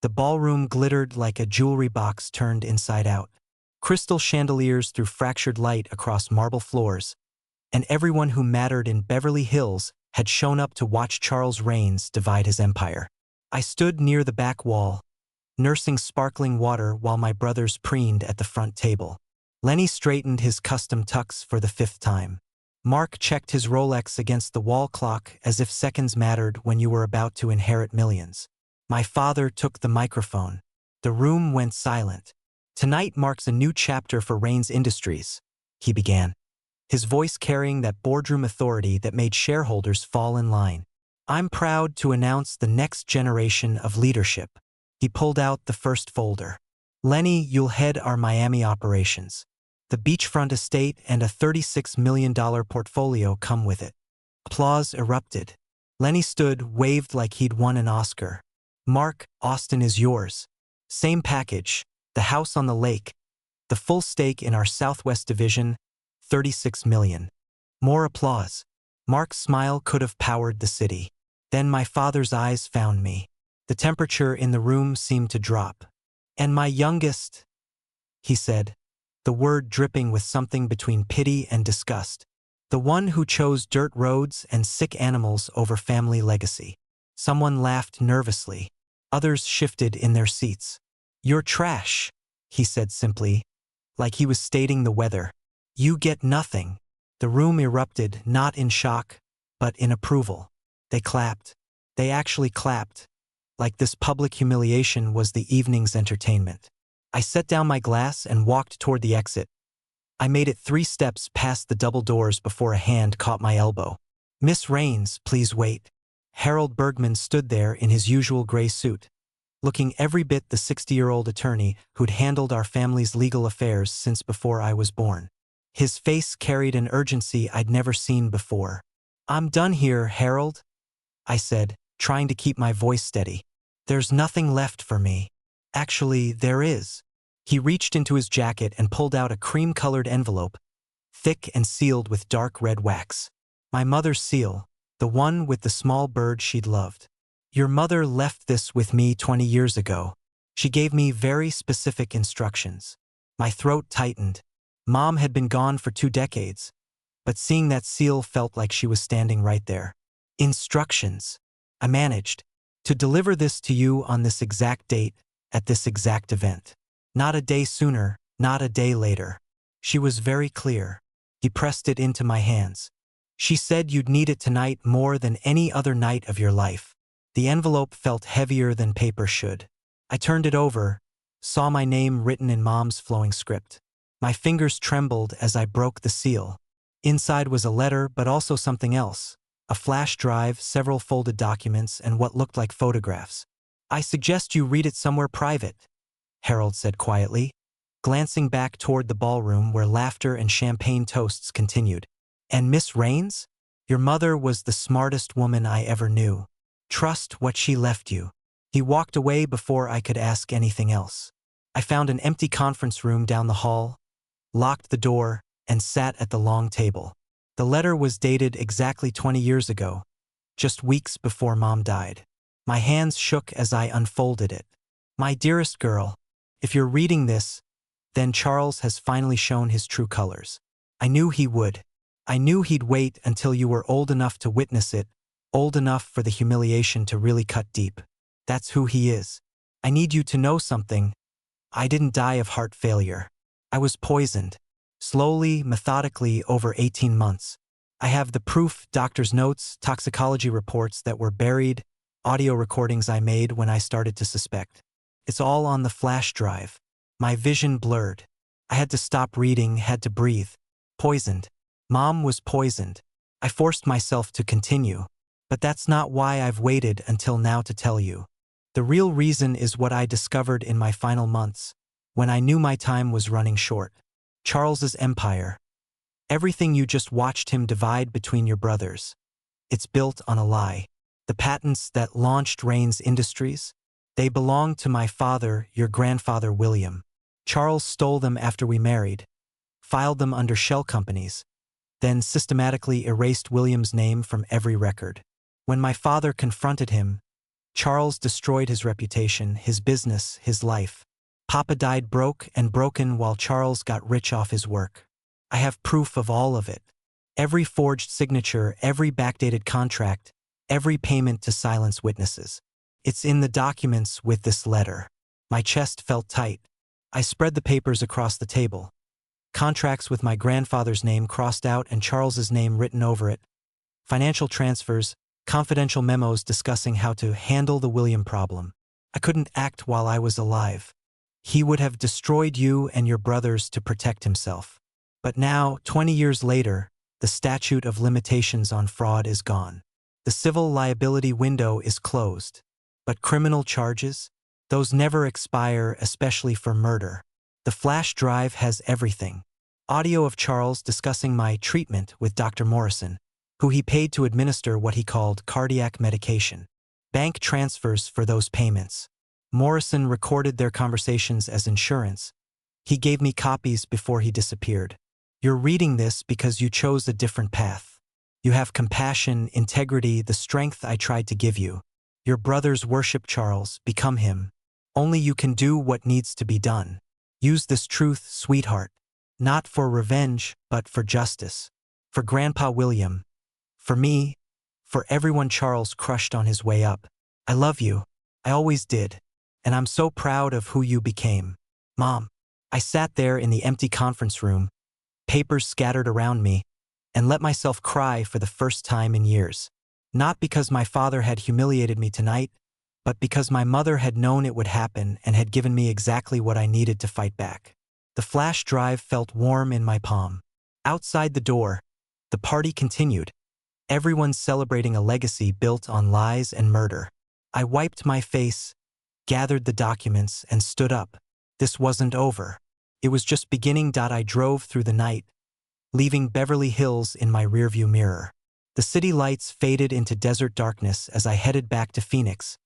The ballroom glittered like a jewelry box turned inside out. Crystal chandeliers threw fractured light across marble floors, and everyone who mattered in Beverly Hills had shown up to watch Charles Rains divide his empire. I stood near the back wall, nursing sparkling water while my brothers preened at the front table. Lenny straightened his custom tux for the 5th time. Mark checked his Rolex against the wall clock as if seconds mattered when you were about to inherit millions. My father took the microphone. The room went silent. "Tonight marks a new chapter for Rains Industries," he began, his voice carrying that boardroom authority that made shareholders fall in line. "I'm proud to announce the next generation of leadership." He pulled out the first folder. "Lenny, you'll head our Miami operations. The beachfront estate and a $36 million portfolio come with it." Applause erupted. Lenny stood, waved like he'd won an Oscar. "Mark, Austin is yours. Same package, the house on the lake, the full stake in our Southwest division, $36 million. More applause. Mark's smile could have powered the city. Then my father's eyes found me. The temperature in the room seemed to drop. "And my youngest," he said, the word dripping with something between pity and disgust. "The one who chose dirt roads and sick animals over family legacy." Someone laughed nervously. Others shifted in their seats. "You're trash," he said simply, like he was stating the weather. "You get nothing." The room erupted, not in shock, but in approval. They clapped. They actually clapped, like this public humiliation was the evening's entertainment. I set down my glass and walked toward the exit. I made it 3 steps past the double doors before a hand caught my elbow. "Miss Rains, please wait." Harold Bergman stood there in his usual gray suit, looking every bit the 60-year-old attorney who'd handled our family's legal affairs since before I was born. His face carried an urgency I'd never seen before. "I'm done here, Harold," I said, trying to keep my voice steady. "There's nothing left for me." "Actually, there is." He reached into his jacket and pulled out a cream-colored envelope, thick and sealed with dark red wax. My mother's seal, the one with the small bird she'd loved. "Your mother left this with me 20 years ago. She gave me very specific instructions." My throat tightened. Mom had been gone for 2 decades, but seeing that seal felt like she was standing right there. "Instructions," I managed, "to deliver this to you on this exact date, at this exact event. Not a day sooner, not a day later." She was very clear. He pressed it into my hands. "She said you'd need it tonight more than any other night of your life." The envelope felt heavier than paper should. I turned it over, saw my name written in Mom's flowing script. My fingers trembled as I broke the seal. Inside was a letter, but also something else. A flash drive, several folded documents, and what looked like photographs. "I suggest you read it somewhere private," Harold said quietly, glancing back toward the ballroom where laughter and champagne toasts continued. "And Miss Rains? Your mother was the smartest woman I ever knew. Trust what she left you." He walked away before I could ask anything else. I found an empty conference room down the hall, locked the door, and sat at the long table. The letter was dated exactly 20 years ago, just weeks before Mom died. My hands shook as I unfolded it. "My dearest girl, if you're reading this, then Charles has finally shown his true colors. I knew he would. I knew he'd wait until you were old enough to witness it, old enough for the humiliation to really cut deep. That's who he is. I need you to know something. I didn't die of heart failure. I was poisoned. Slowly, methodically, over 18 months. I have the proof, doctor's notes, toxicology reports that were buried, audio recordings I made when I started to suspect. It's all on the flash drive. My vision blurred. I had to stop reading, had to breathe. Poisoned. Mom was poisoned. I forced myself to continue. But that's not why I've waited until now to tell you. The real reason is what I discovered in my final months, when I knew my time was running short. Charles's empire. Everything you just watched him divide between your brothers. It's built on a lie. The patents that launched Rains Industries, they belonged to my father, your grandfather William. Charles stole them after we married, filed them under shell companies, then systematically erased William's name from every record. When my father confronted him, Charles destroyed his reputation, his business, his life. Papa died broke and broken while Charles got rich off his work. I have proof of all of it. Every forged signature, every backdated contract, every payment to silence witnesses. It's in the documents with this letter. My chest felt tight. I spread the papers across the table. Contracts with my grandfather's name crossed out and Charles's name written over it. Financial transfers, confidential memos discussing how to handle the William problem. I couldn't act while I was alive. He would have destroyed you and your brothers to protect himself. But now, 20 years later, the statute of limitations on fraud is gone. The civil liability window is closed. But criminal charges? Those never expire, especially for murder. The flash drive has everything. Audio of Charles discussing my treatment with Dr. Morrison, who he paid to administer what he called cardiac medication. Bank transfers for those payments. Morrison recorded their conversations as insurance. He gave me copies before he disappeared. You're reading this because you chose a different path. You have compassion, integrity, the strength I tried to give you. Your brothers worship Charles, become him. Only you can do what needs to be done. Use this truth, sweetheart. Not for revenge, but for justice. For Grandpa William. For me. For everyone Charles crushed on his way up. I love you. I always did. And I'm so proud of who you became. Mom. I sat there in the empty conference room, papers scattered around me, and let myself cry for the first time in years. Not because my father had humiliated me tonight, but because my mother had known it would happen and had given me exactly what I needed to fight back. The flash drive felt warm in my palm. Outside the door, the party continued. Everyone celebrating a legacy built on lies and murder. I wiped my face, gathered the documents, and stood up. This wasn't over. It was just beginning. I drove through the night, leaving Beverly Hills in my rearview mirror. The city lights faded into desert darkness as I headed back to Phoenix,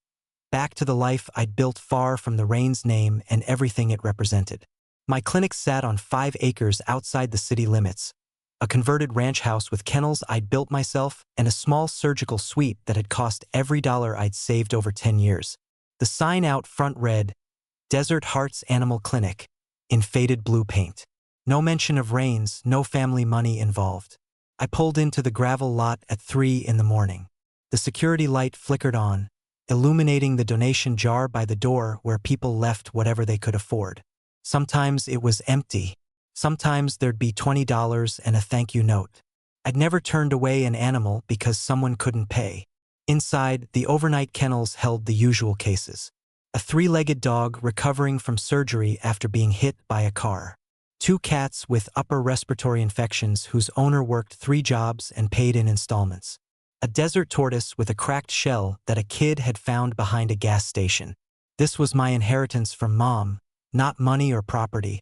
back to the life I'd built far from the rain's name and everything it represented. My clinic sat on 5 acres outside the city limits, a converted ranch house with kennels I'd built myself and a small surgical suite that had cost every dollar I'd saved over 10 years. The sign out front read, Desert Hearts Animal Clinic, in faded blue paint. No mention of rains, no family money involved. I pulled into the gravel lot at 3 in the morning. The security light flickered on, illuminating the donation jar by the door where people left whatever they could afford. Sometimes it was empty. Sometimes there'd be $20 and a thank you note. I'd never turned away an animal because someone couldn't pay. Inside, the overnight kennels held the usual cases. A 3-legged dog recovering from surgery after being hit by a car. 2 cats with upper respiratory infections whose owner worked 3 jobs and paid in installments. A desert tortoise with a cracked shell that a kid had found behind a gas station. This was my inheritance from Mom, not money or property,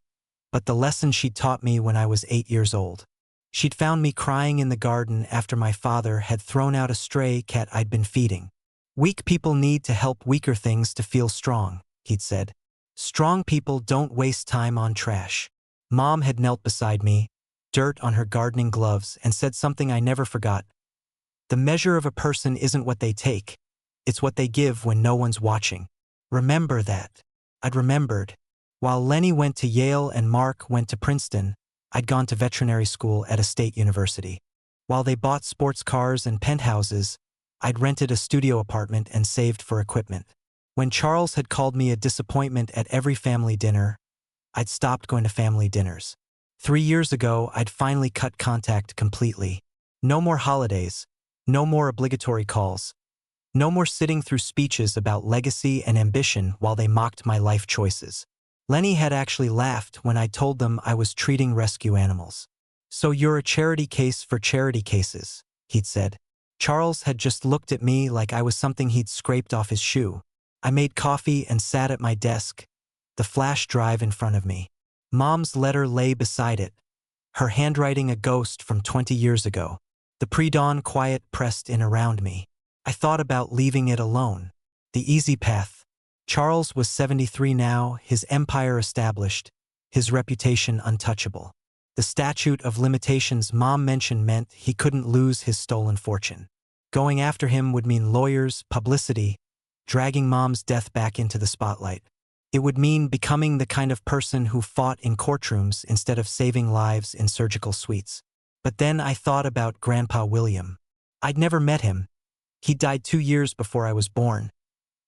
but the lesson she'd taught me when I was 8 years old. She'd found me crying in the garden after my father had thrown out a stray cat I'd been feeding. Weak people need to help weaker things to feel strong, he'd said. Strong people don't waste time on trash. Mom had knelt beside me, dirt on her gardening gloves, and said something I never forgot. The measure of a person isn't what they take, it's what they give when no one's watching. Remember that. I'd remembered. While Lenny went to Yale and Mark went to Princeton, I'd gone to veterinary school at a state university. While they bought sports cars and penthouses, I'd rented a studio apartment and saved for equipment. When Charles had called me a disappointment at every family dinner, I'd stopped going to family dinners. 3 years ago, I'd finally cut contact completely. No more holidays, no more obligatory calls, no more sitting through speeches about legacy and ambition while they mocked my life choices. Lenny had actually laughed when I told them I was treating rescue animals. So you're a charity case for charity cases, he'd said. Charles had just looked at me like I was something he'd scraped off his shoe. I made coffee and sat at my desk, the flash drive in front of me. Mom's letter lay beside it, her handwriting a ghost from 20 years ago. The pre-dawn quiet pressed in around me. I thought about leaving it alone. The easy path. Charles was 73 now, his empire established, his reputation untouchable. The statute of limitations Mom mentioned meant he couldn't lose his stolen fortune. Going after him would mean lawyers, publicity, dragging Mom's death back into the spotlight. It would mean becoming the kind of person who fought in courtrooms instead of saving lives in surgical suites. But then I thought about Grandpa William. I'd never met him. He died 2 years before I was born.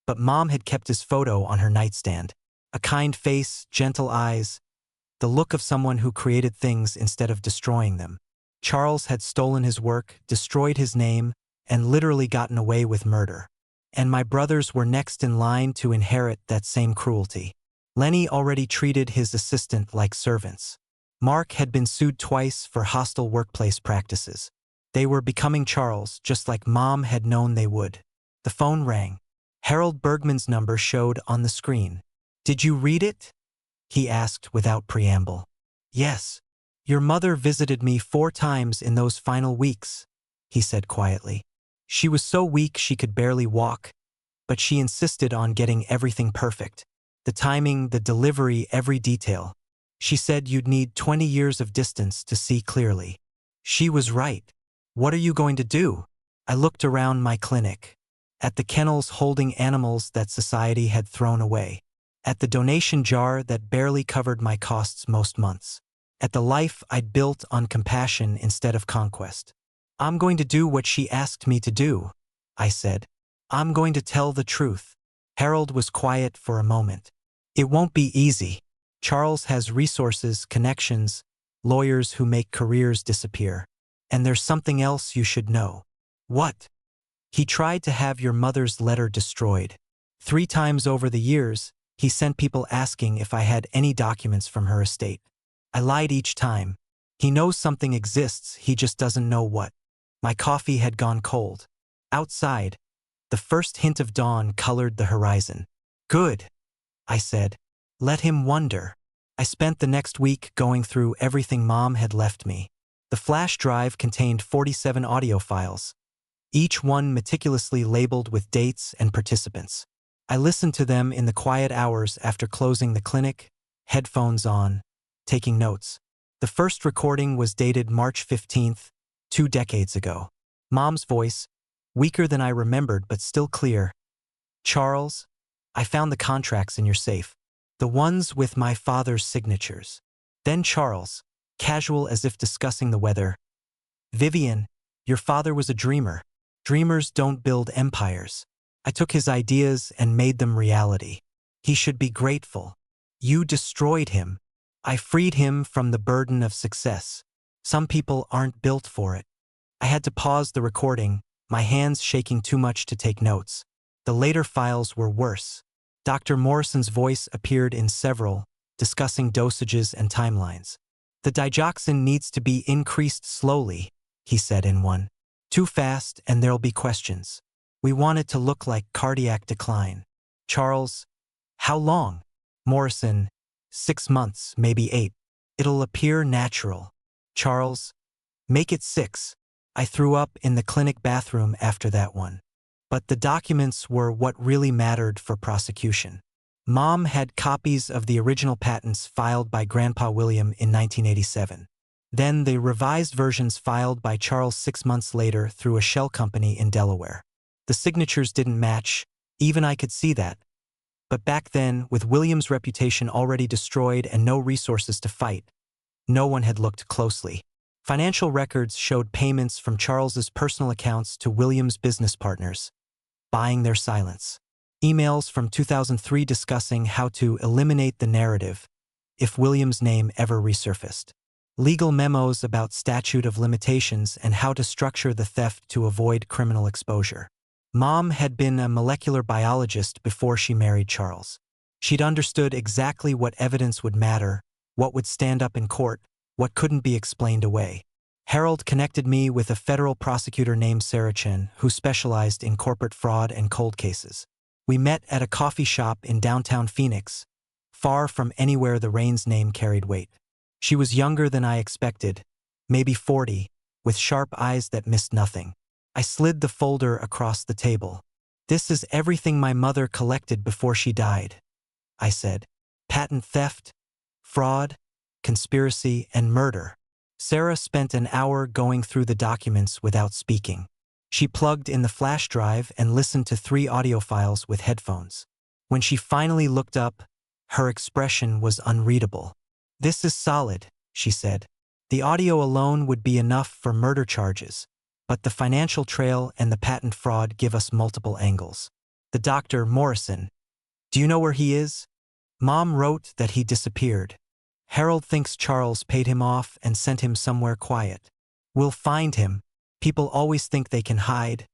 But Mom had kept his photo on her nightstand. A kind face, gentle eyes, the look of someone who created things instead of destroying them. Charles had stolen his work, destroyed his name, and literally gotten away with murder. And my brothers were next in line to inherit that same cruelty. Lenny already treated his assistant like servants. Mark had been sued twice for hostile workplace practices. They were becoming Charles, just like Mom had known they would. The phone rang. Harold Bergman's number showed on the screen. "Did you read it?" he asked without preamble. "Yes. Your mother visited me 4 times in those final weeks," he said quietly. "She was so weak she could barely walk, but she insisted on getting everything perfect. The timing, the delivery, every detail. She said you'd need 20 years of distance to see clearly." She was right. What are you going to do? I looked around my clinic. At the kennels holding animals that society had thrown away. At the donation jar that barely covered my costs most months. At the life I'd built on compassion instead of conquest. "I'm going to do what she asked me to do," I said. "I'm going to tell the truth." Harold was quiet for a moment. "It won't be easy. Charles has resources, connections, lawyers who make careers disappear. And there's something else you should know." "What?" "He tried to have your mother's letter destroyed. 3 times over the years, he sent people asking if I had any documents from her estate. I lied each time. He knows something exists, he just doesn't know what." My coffee had gone cold. Outside, the first hint of dawn colored the horizon. "Good," I said. "Let him wonder." I spent the next week going through everything Mom had left me. The flash drive contained 47 audio files, each one meticulously labeled with dates and participants. I listened to them in the quiet hours after closing the clinic, headphones on, taking notes. The first recording was dated March 15th, 2 decades ago. Mom's voice, weaker than I remembered but still clear. "Charles, I found the contracts in your safe. The ones with my father's signatures." Then Charles, casual as if discussing the weather. "Vivian, your father was a dreamer. Dreamers don't build empires. I took his ideas and made them reality. He should be grateful. You destroyed him. I freed him from the burden of success. Some people aren't built for it." I had to pause the recording, my hands shaking too much to take notes. The later files were worse. Dr. Morrison's voice appeared in several, discussing dosages and timelines. "The digoxin needs to be increased slowly," he said in one. "Too fast and there'll be questions. We want it to look like cardiac decline." Charles, "How long?" Morrison, 6 months, maybe 8. "It'll appear natural." Charles, "Make it 6. I threw up in the clinic bathroom after that one. But the documents were what really mattered for prosecution. Mom had copies of the original patents filed by Grandpa William in 1987. Then the revised versions filed by Charles 6 months later through a shell company in Delaware. The signatures didn't match, even I could see that. But back then, with William's reputation already destroyed and no resources to fight, no one had looked closely. Financial records showed payments from Charles's personal accounts to William's business partners, buying their silence. Emails from 2003 discussing how to eliminate the narrative if William's name ever resurfaced. Legal memos about statute of limitations and how to structure the theft to avoid criminal exposure. Mom had been a molecular biologist before she married Charles. She'd understood exactly what evidence would matter, what would stand up in court, what couldn't be explained away. Harold connected me with a federal prosecutor named Sarah Chen, who specialized in corporate fraud and cold cases. We met at a coffee shop in downtown Phoenix, far from anywhere the Rain's name carried weight. She was younger than I expected, maybe 40, with sharp eyes that missed nothing. I slid the folder across the table. "This is everything my mother collected before she died," I said. "Patent theft, fraud, conspiracy, and murder." Sarah spent an hour going through the documents without speaking. She plugged in the flash drive and listened to 3 audio files with headphones. When she finally looked up, her expression was unreadable. "This is solid," she said. "The audio alone would be enough for murder charges, but the financial trail and the patent fraud give us multiple angles. The Dr. Morrison, do you know where he is? Mom wrote that he disappeared. Harold thinks Charles paid him off and sent him somewhere quiet. We'll find him. People always think they can hide,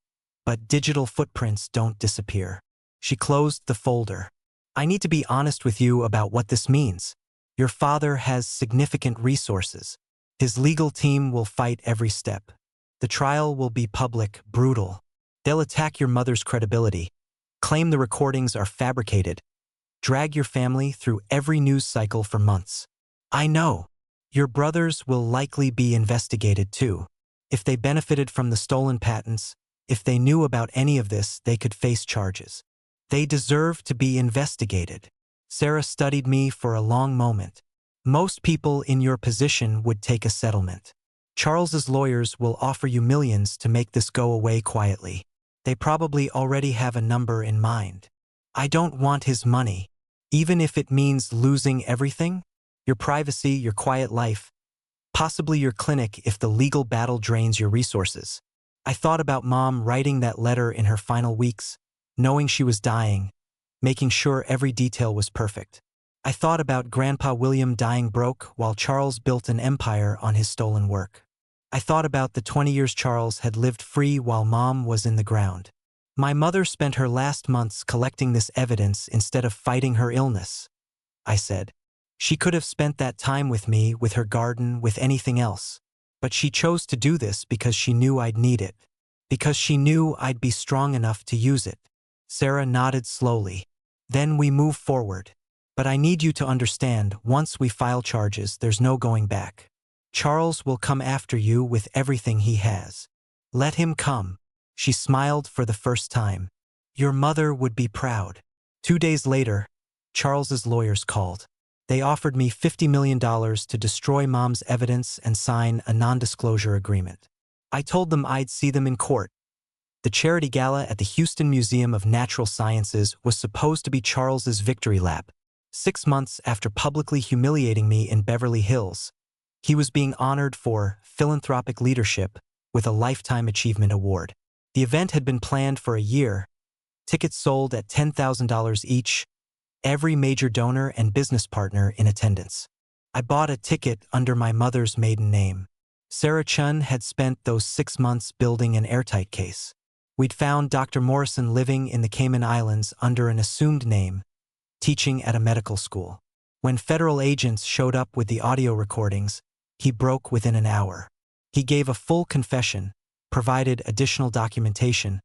but digital footprints don't disappear." She closed the folder. "I need to be honest with you about what this means. Your father has significant resources. His legal team will fight every step. The trial will be public, brutal. They'll attack your mother's credibility, claim the recordings are fabricated, drag your family through every news cycle for months. I know. Your brothers will likely be investigated too. If they benefited from the stolen patents, if they knew about any of this, they could face charges. They deserve to be investigated." Sarah studied me for a long moment. "Most people in your position would take a settlement. Charles's lawyers will offer you millions to make this go away quietly. They probably already have a number in mind. I don't want his money, even if it means losing everything. Your privacy, your quiet life, possibly your clinic if the legal battle drains your resources." I thought about Mom writing that letter in her final weeks, knowing she was dying, making sure every detail was perfect. I thought about Grandpa William dying broke while Charles built an empire on his stolen work. I thought about the 20 years Charles had lived free while Mom was in the ground. My mother spent her last months collecting this evidence instead of fighting her illness, I said. She could have spent that time with me, with her garden, with anything else. But she chose to do this because she knew I'd need it. Because she knew I'd be strong enough to use it. Sarah nodded slowly. "Then we move forward. But I need you to understand, once we file charges, there's no going back. Charles will come after you with everything he has. Let him come." She smiled for the first time. "Your mother would be proud." 2 days later, Charles's lawyers called. They offered me $50 million to destroy Mom's evidence and sign a non-disclosure agreement. I told them I'd see them in court. The charity gala at the Houston Museum of Natural Sciences was supposed to be Charles's victory lap. 6 months after publicly humiliating me in Beverly Hills, he was being honored for philanthropic leadership with a Lifetime Achievement Award. The event had been planned for a year, tickets sold at $10,000 each, every major donor and business partner in attendance. I bought a ticket under my mother's maiden name. Sarah Chun had spent those 6 months building an airtight case. We'd found Dr. Morrison living in the Cayman Islands under an assumed name, teaching at a medical school. When federal agents showed up with the audio recordings, he broke within an hour. He gave a full confession, provided additional documentation,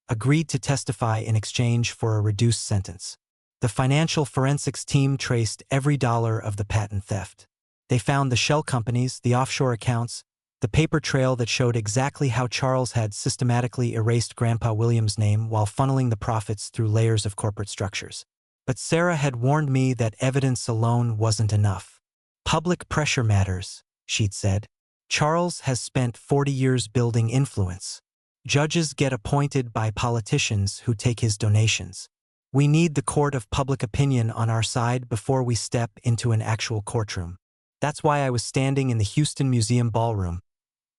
agreed to testify in exchange for a reduced sentence. The financial forensics team traced every dollar of the patent theft. They found the shell companies, the offshore accounts, the paper trail that showed exactly how Charles had systematically erased Grandpa William's name while funneling the profits through layers of corporate structures. But Sarah had warned me that evidence alone wasn't enough. "Public pressure matters," she'd said. "Charles has spent 40 years building influence. Judges get appointed by politicians who take his donations. We need the court of public opinion on our side before we step into an actual courtroom." That's why I was standing in the Houston Museum ballroom,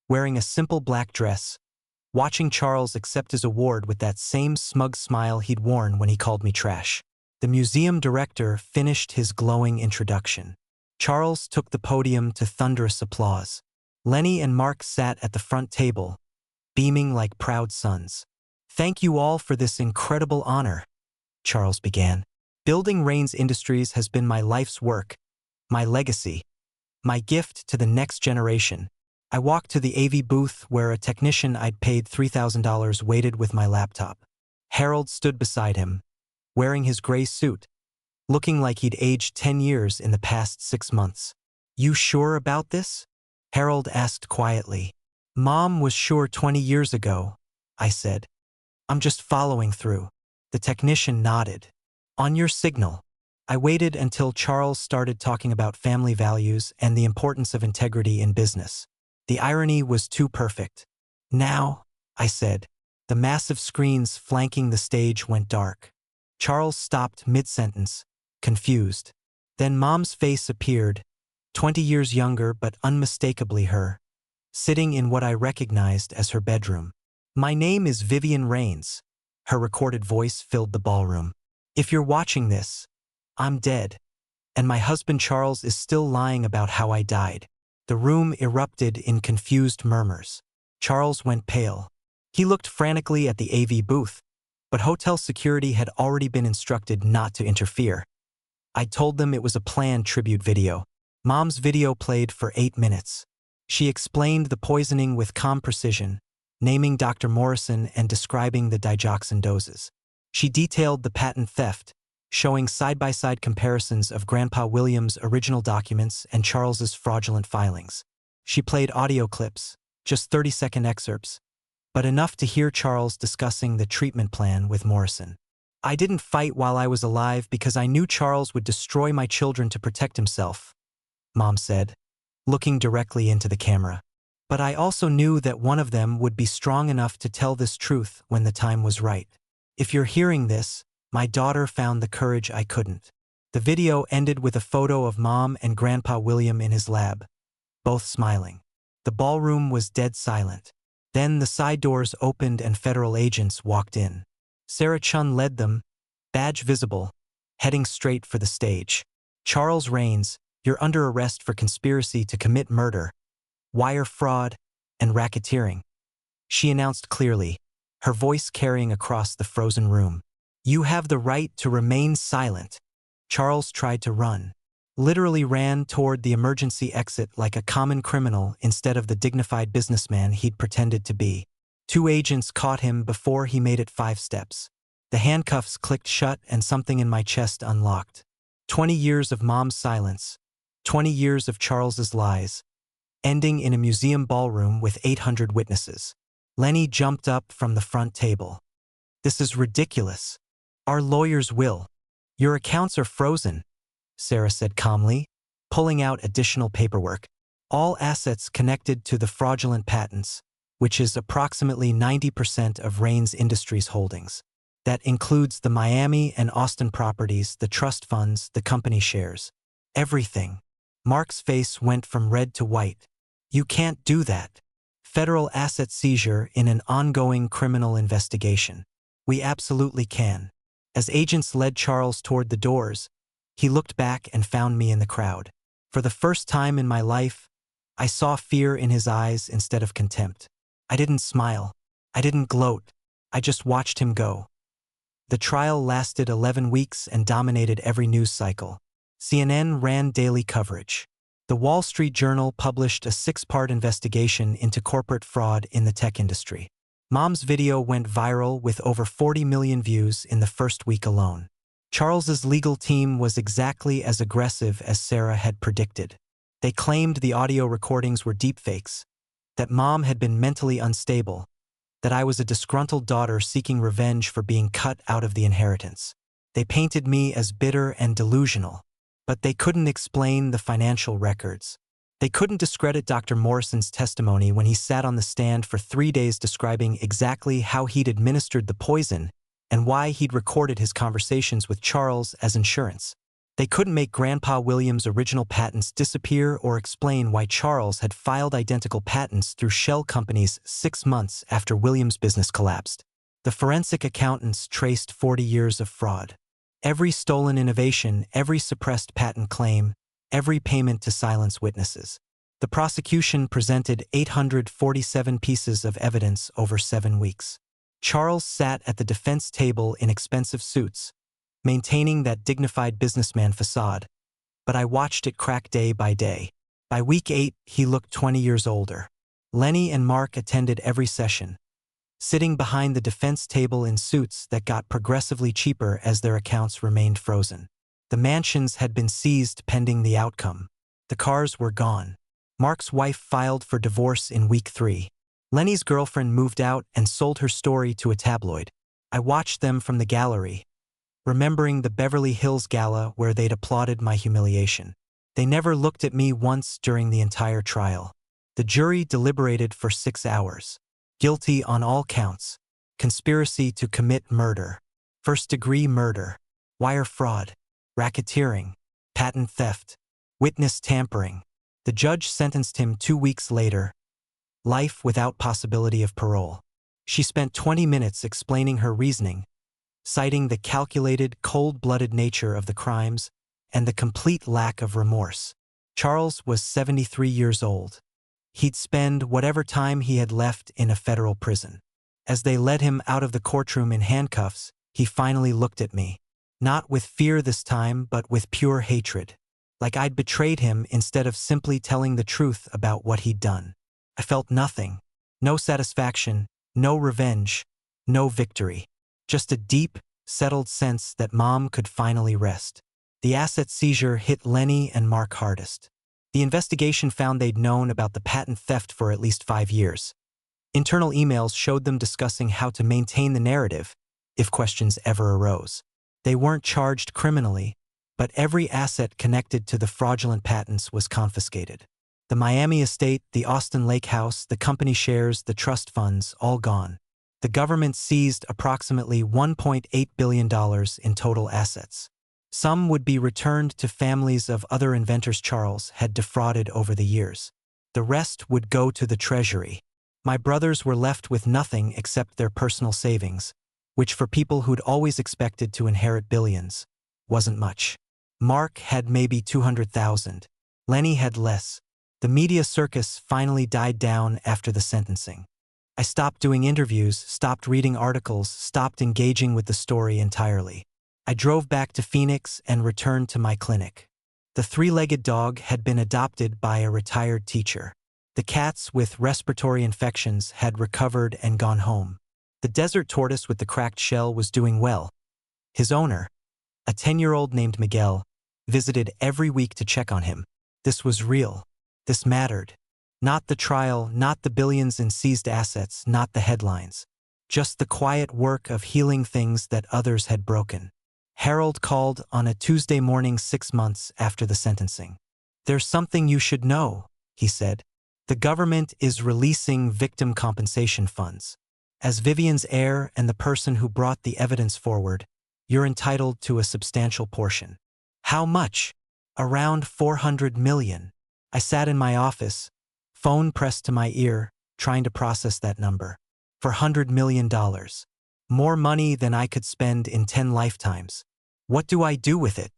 wearing a simple black dress, watching Charles accept his award with that same smug smile he'd worn when he called me trash. The museum director finished his glowing introduction. Charles took the podium to thunderous applause. Lenny and Mark sat at the front table, beaming like proud sons. "Thank you all for this incredible honor," Charles began. "Building Rains Industries has been my life's work, my legacy, my gift to the next generation." I walked to the AV booth where a technician I'd paid $3,000 waited with my laptop. Harold stood beside him, wearing his gray suit, looking like he'd aged 10 years in the past 6 months. "You sure about this?" Harold asked quietly. "Mom was sure 20 years ago," I said. "I'm just following through." The technician nodded. "On your signal." I waited until Charles started talking about family values and the importance of integrity in business. The irony was too perfect. "Now," I said, The massive screens flanking the stage went dark. Charles stopped mid-sentence, confused. Then Mom's face appeared, 20 years younger but unmistakably her, sitting in what I recognized as her bedroom. "My name is Vivian Rains." Her recorded voice filled the ballroom. "If you're watching this, I'm dead. And my husband Charles is still lying about how I died." The room erupted in confused murmurs. Charles went pale. He looked frantically at the AV booth, but hotel security had already been instructed not to interfere. I told them it was a planned tribute video. Mom's video played for 8 minutes. She explained the poisoning with calm precision, naming Dr. Morrison and describing the digoxin doses. She detailed the patent theft, showing side-by-side comparisons of Grandpa Williams' original documents and Charles's fraudulent filings. She played audio clips, just 30-second excerpts, but enough to hear Charles discussing the treatment plan with Morrison. "I didn't fight while I was alive because I knew Charles would destroy my children to protect himself," Mom said, looking directly into the camera. "But I also knew that one of them would be strong enough to tell this truth when the time was right. If you're hearing this, my daughter found the courage I couldn't." The video ended with a photo of Mom and Grandpa William in his lab, both smiling. The ballroom was dead silent. Then the side doors opened and federal agents walked in. Sarah Chun led them, badge visible, heading straight for the stage. "Charles Rains, you're under arrest for conspiracy to commit murder, wire fraud, and racketeering," she announced clearly, her voice carrying across the frozen room. "You have the right to remain silent." Charles tried to run. Literally ran toward the emergency exit like a common criminal instead of the dignified businessman he'd pretended to be. 2 agents caught him before he made it 5 steps. The handcuffs clicked shut and something in my chest unlocked. 20 years of Mom's silence. 20 years of Charles's lies. Ending in a museum ballroom with 800 witnesses. Lenny jumped up from the front table. "This is ridiculous. Our lawyers will." "Your accounts are frozen," Sarah said calmly, pulling out additional paperwork. "All assets connected to the fraudulent patents, which is approximately 90% of Rains Industries holdings. That includes the Miami and Austin properties, the trust funds, the company shares. Everything." Mark's face went from red to white. "You can't do that. Federal asset seizure in an ongoing criminal investigation." "We absolutely can." As agents led Charles toward the doors, he looked back and found me in the crowd. For the first time in my life, I saw fear in his eyes instead of contempt. I didn't smile. I didn't gloat. I just watched him go. The trial lasted 11 weeks and dominated every news cycle. CNN ran daily coverage. The Wall Street Journal published a 6-part investigation into corporate fraud in the tech industry. Mom's video went viral with over 40 million views in the first week alone. Charles's legal team was exactly as aggressive as Sarah had predicted. They claimed the audio recordings were deepfakes, that Mom had been mentally unstable, that I was a disgruntled daughter seeking revenge for being cut out of the inheritance. They painted me as bitter and delusional, but they couldn't explain the financial records. They couldn't discredit Dr. Morrison's testimony when he sat on the stand for 3 days describing exactly how he'd administered the poison and why he'd recorded his conversations with Charles as insurance. They couldn't make Grandpa Williams' original patents disappear or explain why Charles had filed identical patents through shell companies 6 months after Williams' business collapsed. The forensic accountants traced 40 years of fraud. Every stolen innovation, every suppressed patent claim, every payment to silence witnesses. The prosecution presented 847 pieces of evidence over 7 weeks. Charles sat at the defense table in expensive suits, maintaining that dignified businessman facade, but I watched it crack day by day. By week 8, he looked 20 years older. Lenny and Mark attended every session, sitting behind the defense table in suits that got progressively cheaper as their accounts remained frozen. The mansions had been seized pending the outcome. The cars were gone. Mark's wife filed for divorce in week 3. Lenny's girlfriend moved out and sold her story to a tabloid. I watched them from the gallery, remembering the Beverly Hills gala where they'd applauded my humiliation. They never looked at me once during the entire trial. The jury deliberated for 6 hours. Guilty on all counts. conspiracy to commit murder, first-degree murder, wire fraud, racketeering, patent theft, witness tampering. The judge sentenced him 2 weeks later, life without possibility of parole. She spent 20 minutes explaining her reasoning, citing the calculated, cold-blooded nature of the crimes and the complete lack of remorse. Charles was 73 years old. He'd spend whatever time he had left in a federal prison. As they led him out of the courtroom in handcuffs, he finally looked at me. Not with fear this time, but with pure hatred. Like I'd betrayed him instead of simply telling the truth about what he'd done. I felt nothing. No satisfaction, no revenge, no victory. Just a deep, settled sense that Mom could finally rest. The asset seizure hit Lenny and Mark hardest. The investigation found they'd known about the patent theft for at least 5 years. Internal emails showed them discussing how to maintain the narrative if questions ever arose. They weren't charged criminally, but every asset connected to the fraudulent patents was confiscated. The Miami estate, the Austin Lake house, the company shares, the trust funds, all gone. The government seized approximately $1.8 billion in total assets. Some would be returned to families of other inventors Charles had defrauded over the years. The rest would go to the treasury. My brothers were left with nothing except their personal savings, which for people who'd always expected to inherit billions, wasn't much. Mark had maybe 200,000. Lenny had less. The media circus finally died down after the sentencing. I stopped doing interviews, stopped reading articles, stopped engaging with the story entirely. I drove back to Phoenix and returned to my clinic. The three-legged dog had been adopted by a retired teacher. The cats with respiratory infections had recovered and gone home. The desert tortoise with the cracked shell was doing well. His owner, a 10-year-old named Miguel, visited every week to check on him. This was real. This mattered. Not the trial, not the billions in seized assets, not the headlines. Just the quiet work of healing things that others had broken. Harold called on a Tuesday morning 6 months after the sentencing. "There's something you should know," he said. "The government is releasing victim compensation funds. As Vivian's heir and the person who brought the evidence forward, you're entitled to a substantial portion." "How much?" "Around 400 million. I sat in my office, phone pressed to my ear, trying to process that number. $400 million. More money than I could spend in 10 lifetimes. "What do I do with it?"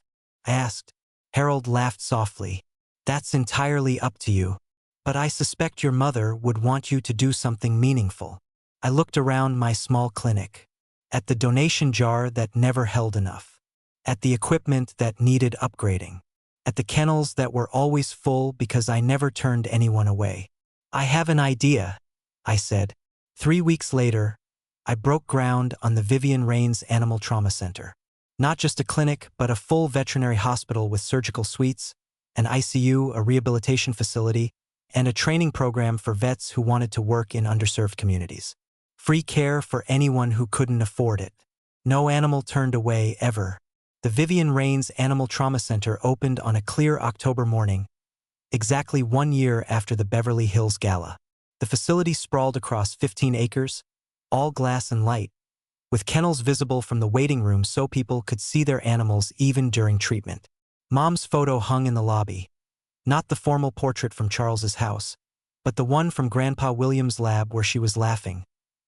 I asked. Harold laughed softly. "That's entirely up to you. But I suspect your mother would want you to do something meaningful." I looked around my small clinic. At the donation jar that never held enough. At the equipment that needed upgrading. At the kennels that were always full because I never turned anyone away. "I have an idea," I said. 3 weeks later, I broke ground on the Vivian Rains Animal Trauma Center. Not just a clinic, but a full veterinary hospital with surgical suites, an ICU, a rehabilitation facility, and a training program for vets who wanted to work in underserved communities. Free care for anyone who couldn't afford it. No animal turned away ever. The Vivian Rains Animal Trauma Center opened on a clear October morning, exactly 1 year after the Beverly Hills Gala. The facility sprawled across 15 acres, all glass and light, with kennels visible from the waiting room so people could see their animals even during treatment. Mom's photo hung in the lobby. Not the formal portrait from Charles's house, but the one from Grandpa William's lab where she was laughing,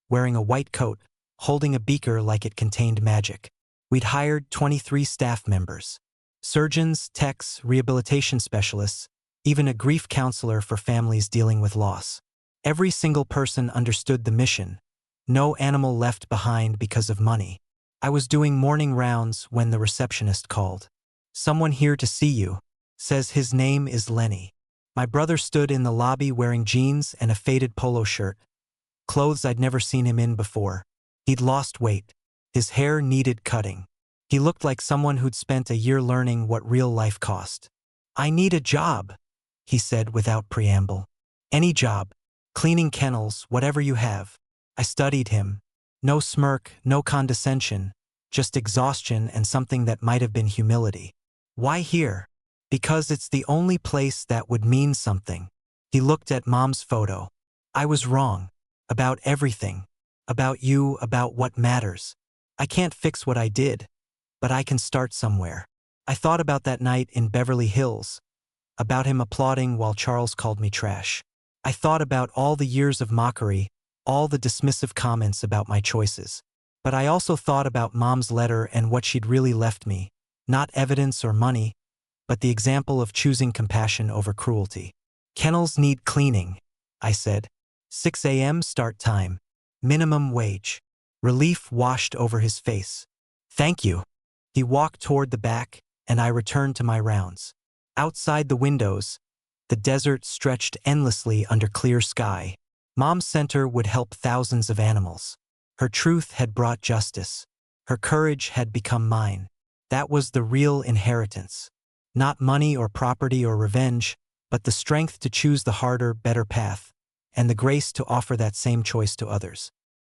wearing a white coat, holding a beaker like it contained magic. We'd hired 23 staff members. Surgeons, techs, rehabilitation specialists, even a grief counselor for families dealing with loss. Every single person understood the mission. No animal left behind because of money. I was doing morning rounds when the receptionist called. "Someone here to see you. Says his name is Lenny." My brother stood in the lobby wearing jeans and a faded polo shirt, clothes I'd never seen him in before. He'd lost weight. His hair needed cutting. He looked like someone who'd spent a year learning what real life cost. "I need a job," he said without preamble. "Any job. Cleaning kennels, whatever you have." I studied him. No smirk, no condescension, just exhaustion and something that might have been humility. "Why here?" "Because it's the only place that would mean something." He looked at Mom's photo. "I was wrong. About everything. About you, about what matters. I can't fix what I did, but I can start somewhere. I thought about that night in Beverly Hills, about him applauding while Charles called me trash. I thought about all the years of mockery, all the dismissive comments about my choices. But I also thought about Mom's letter and what she'd really left me. Not evidence or money, but the example of choosing compassion over cruelty. Kennels need cleaning, I said. 6 a.m. start time. Minimum wage. Relief washed over his face. Thank you. He walked toward the back, and I returned to my rounds. Outside the windows, the desert stretched endlessly under clear sky. Mom's center would help thousands of animals. Her truth had brought justice. Her courage had become mine. That was the real inheritance. Not money or property or revenge, but the strength to choose the harder, better path, and the grace to offer that same choice to others.